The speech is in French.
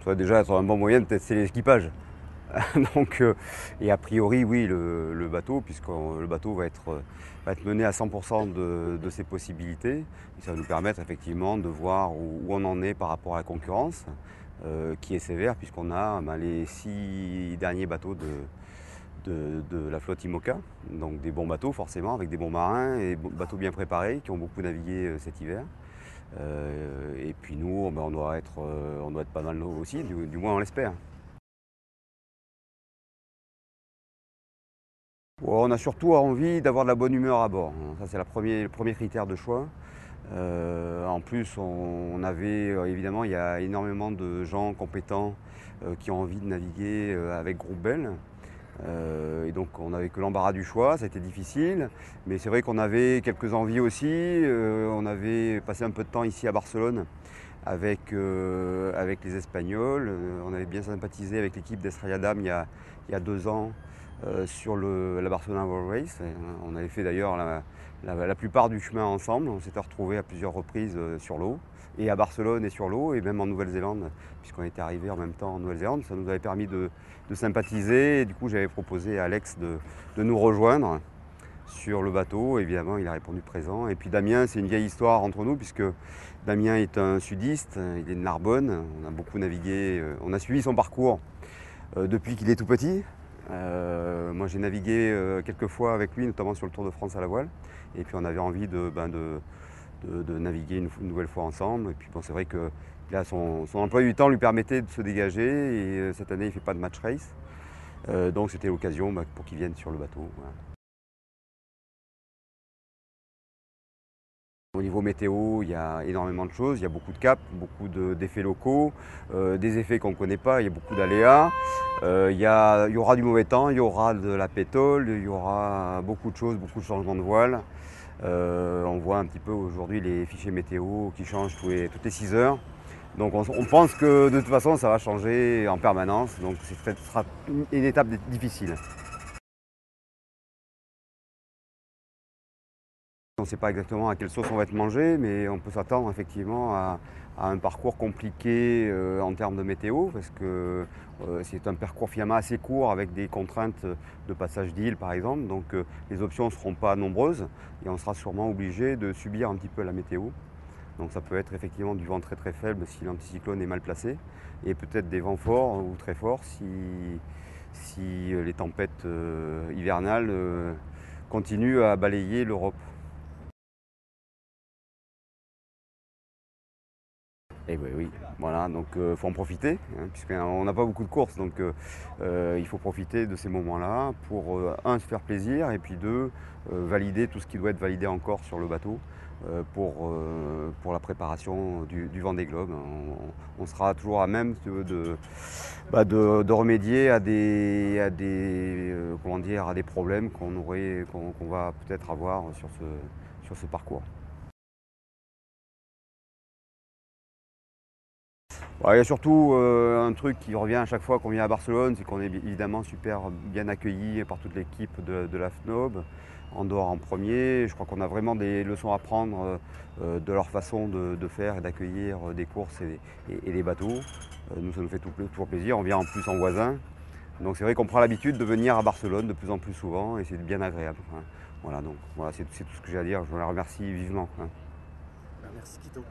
Ça déjà être un bon moyen de tester l'équipage. Donc, et a priori, oui, le bateau, puisque le bateau va être mené à 100% de ses possibilités. Et ça va nous permettre effectivement de voir où on en est par rapport à la concurrence, qui est sévère, puisqu'on a les 6 derniers bateaux de la flotte IMOCA. Donc des bons bateaux forcément, avec des bons marins et bateaux bien préparés, qui ont beaucoup navigué cet hiver. Et puis nous, on doit être pas mal aussi, du moins on l'espère. On a surtout envie d'avoir de la bonne humeur à bord. Ça, c'est le premier critère de choix. En plus, on avait évidemment, il y a énormément de gens compétents qui ont envie de naviguer avec Groupe Bell. Et donc, on n'avait que l'embarras du choix, ça a été difficile. Mais c'est vrai qu'on avait quelques envies aussi. On avait passé un peu de temps ici à Barcelone avec les Espagnols. On avait bien sympathisé avec l'équipe d'Estrella Damm il y a 2 ans sur la Barcelona World Race. On avait fait d'ailleurs la plupart du chemin ensemble. On s'était retrouvés à plusieurs reprises sur l'eau, et à Barcelone et sur l'eau, et même en Nouvelle-Zélande, puisqu'on était arrivés en même temps en Nouvelle-Zélande. Ça nous avait permis de sympathiser. Et du coup, j'avais proposé à Alex de nous rejoindre sur le bateau. Évidemment, il a répondu présent. Et puis Damien, c'est une vieille histoire entre nous, puisque Damien est un sudiste, il est de Narbonne. On a beaucoup navigué, on a suivi son parcours depuis qu'il est tout petit. Moi, j'ai navigué quelques fois avec lui, notamment sur le Tour de France à la voile. Et puis on avait envie de naviguer une nouvelle fois ensemble. Et puis bon, c'est vrai que là, son emploi du temps lui permettait de se dégager. Et cette année, il ne fait pas de match race. Donc c'était l'occasion pour qu'il vienne sur le bateau. Voilà. Au niveau météo, il y a énormément de choses, il y a beaucoup de caps, beaucoup d'effets locaux, des effets qu'on ne connaît pas, il y a beaucoup d'aléas. Il y aura du mauvais temps, il y aura de la pétole, il y aura beaucoup de choses, beaucoup de changements de voile. On voit un petit peu aujourd'hui les fichiers météo qui changent toutes les 6 heures. Donc on pense que de toute façon ça va changer en permanence, donc ce sera une étape difficile. On ne sait pas exactement à quelle sauce on va être mangé, mais on peut s'attendre effectivement à un parcours compliqué en termes de météo, parce que c'est un parcours finalement assez court avec des contraintes de passage d'île par exemple. Donc les options ne seront pas nombreuses et on sera sûrement obligé de subir un petit peu la météo. Donc ça peut être effectivement du vent très très faible si l'anticyclone est mal placé, et peut-être des vents forts ou très forts si les tempêtes hivernales continuent à balayer l'Europe. Et oui, oui, voilà, donc il faut en profiter, hein, puisqu'on n'a pas beaucoup de courses, donc il faut profiter de ces moments-là pour, un, se faire plaisir, et puis deux, valider tout ce qui doit être validé encore sur le bateau pour la préparation du Vendée Globe. On sera toujours à même de remédier à des problèmes qu'on va peut-être avoir sur ce parcours. Il y a surtout un truc qui revient à chaque fois qu'on vient à Barcelone, c'est qu'on est évidemment super bien accueilli par toute l'équipe de la FNOB, Andorre en premier. Je crois qu'on a vraiment des leçons à prendre de leur façon de faire et d'accueillir des courses et des bateaux. Nous, ça nous fait toujours plaisir. On vient en plus en voisin. Donc c'est vrai qu'on prend l'habitude de venir à Barcelone de plus en plus souvent, et c'est bien agréable, hein. Voilà, donc voilà, c'est tout ce que j'ai à dire. Je vous la remercie vivement, hein. Merci Quito.